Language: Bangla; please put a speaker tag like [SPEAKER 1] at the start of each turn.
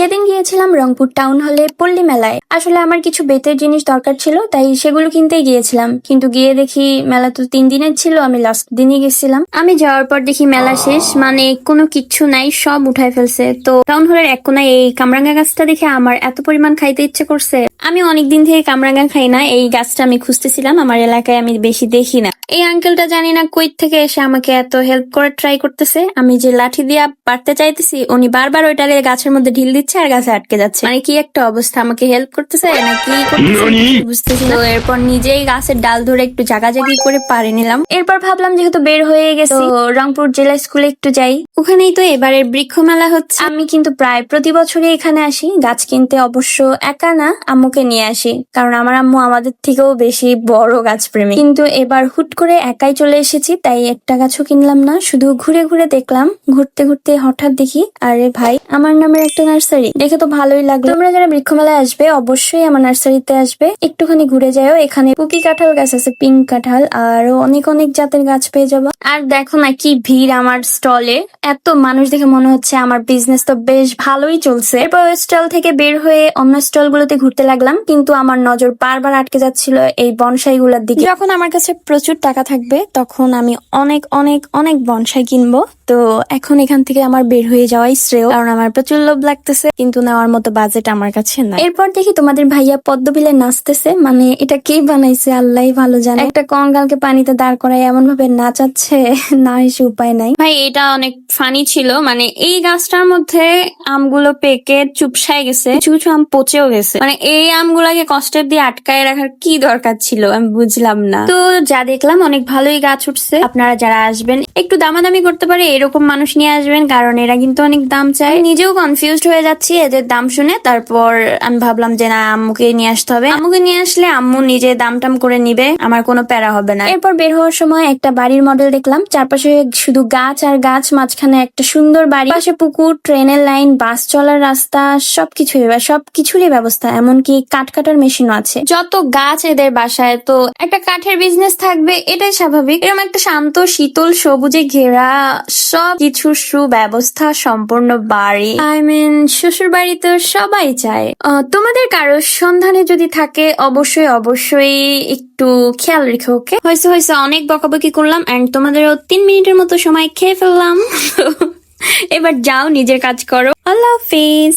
[SPEAKER 1] সেদিন গিয়েছিলাম রংপুর টাউন হলে পল্লী মেলায়। আসলে আমার কিছু বেতের জিনিস দরকার ছিল, তাই সেগুলো কিনতেই গিয়েছিলাম। কিন্তু গিয়ে দেখি মেলা তো 3 দিনের ছিল, আমি লাস্ট দিনই গেছিলাম। আমি যাওয়ার পর দেখি মেলা শেষ, মানে কোনো কিচ্ছু নাই, সব উঠায় ফেলছে। তো টাউন হলের এক কোনায় এই কামরাঙ্গা গাছটা দেখে আমার এত পরিমাণ খাইতে ইচ্ছে করছে। আমি অনেকদিন থেকে কামরাঙ্গা খাই না, এই গাছটা আমি খুঁজতেছিলাম, আমার এলাকায় আমি বেশি দেখি না। এই আঙ্কেলটা জানি না কই থেকে এসে আমাকে এত হেল্প করার ট্রাই করতেছে। আমি যে লাঠি দিয়া পারতে চাইতেছি, উনি বারবার ওইটা গাছের মধ্যে ঢিল দিচ্ছে আর গাছে আটকে যাচ্ছে। মানে কি একটা অবস্থা, আমাকে হেল্প করতেছে না কি করতেছে বুঝতেছি না। তো এরপর নিজেই গাছের ডাল ধরে একটু জাগাজাগি করে পাড়ে নিলাম। এরপর ভাবলাম যেহেতু বের হয়ে গেছি, রংপুর জেলা স্কুলে একটু যাই, ওখানেই তো এবারের বৃক্ষ মেলা হচ্ছে। আমি কিন্তু প্রায় প্রতি বছরই এখানে আসি গাছ কিনতে। অবশ্য একা না, আম্মুকে নিয়ে আসি, কারণ আমার আম্মু আমাদের থেকেও বেশি বড় গাছ প্রেমী। কিন্তু এবার হুট করে একাই চলে এসেছি, তাই একটা গাছও কিনলাম না, শুধু ঘুরে ঘুরে দেখলাম। ঘুরতে ঘুরতে হঠাৎ দেখি, আরে ভাই, আমার নামের একটা নার্সারি। দেখে তো ভালোই লাগলো। তোমরা যারা বৃক্ষ মেলায় আসবে অবশ্যই আমার নার্সারিতে আসবে, একটুখানি ঘুরে যাও। এখানে পুকি কাঁঠাল গাছ আছে, পিঙ্ক কাঁঠাল, আরো অনেক অনেক জাতের গাছ পেয়ে যাবো। আর দেখো না কি ভিড় আমার স্টলে, এত মানুষ দেখে মনে হচ্ছে আমার বিজনেস তো বেশ ভালোই চলছে। এরপর স্টল থেকে বের হয়ে অন্য স্টল গুলোতে ঘুরতে লাগলাম, কিন্তু আমার নজর বারবার আটকে যাচ্ছিল এই বনসাই গুলোর দিকে। যখন আমার কাছে প্রচুর টাকা থাকবে তখন আমি অনেক অনেক অনেক বনসাই কিনবো। তো এখন এখান থেকে আমার বের হয়ে যাওয়াই শ্রেয়, কারণ আমার প্রচুর লোভ লাগতেছে, কিন্তু নেওয়ার মতো বাজেট আমার কাছে নাই। এরপর দেখি তোমাদের ভাইয়া পদ্মবিলে নাচতেছে, মানে এটা কে বানাইছে আল্লাহই ভালো জানে। একটা কঙ্কালকে পানিতে দাঁড় করায় এমন ভাবে নাচাচ্ছে, না এসে উপায় নাই। ভাই এটা অনেক ফানি ছিল, মানে এই গাছটার মধ্যে আমগুলো পেকে চুপসায় গেছে, কিছু কিছু আম পচেও গেছে। মানে এই আমগুলাকে কষ্টের দিয়ে আটকায় রাখার কি দরকার ছিল আমি বুঝলাম না। তো যা দেখলাম অনেক ভালোই গাছ উঠছে। আপনারা যারা আসবেন একটু দামাদামি করতে পারে এরকম মানুষ নিয়ে আসবেন, কারণ এরা কিন্তু অনেক দাম চায়। নিজেও কনফিউজড হয়ে যাচ্ছি এদের দাম শুনে। তারপর আমি ভাবলাম যে না, আম্মুকে নিয়ে আসতে হবে। আম্মুকে নিয়ে আসলে আম্মু নিজে দাম টাম করে নিবে, আমার কোনো প্যারা হবে না। এরপর বের হওয়ার সময় একটা বাড়ির মডেল দেখলাম, চারপাশে শুধু গাছ আর গাছ, মাঝখানে একটা সুন্দর বাড়ি, পাশে পুকুর, ট্রেনের লাইন, বাস চলার রাস্তা, সবকিছুরই ব্যবস্থা, এমনকি কাঠ কাটার মেশিনও আছে। যত গাছ এদের বাসায়, তো একটা কাঠের বিজনেস থাকবে, এটাই স্বাভাবিক। এরকম একটা শান্ত শীতল সবুজে ঘেরা সব কিছু সুব্যবস্থা সম্পূর্ণ বাড়ি, শ্বশুর বাড়ি তো সবাই চায়। তোমাদের কারো সন্ধানে যদি থাকে অবশ্যই অবশ্যই একটু খেয়াল রেখো, ওকে? হয়েছে অনেক বকাবকি করলাম, এন্ড তোমাদেরও 3 মিনিটের মতো সময় খেয়ে ফেললাম। এবার যাও, নিজের কাজ করো। আল্লাহ হাফিজ।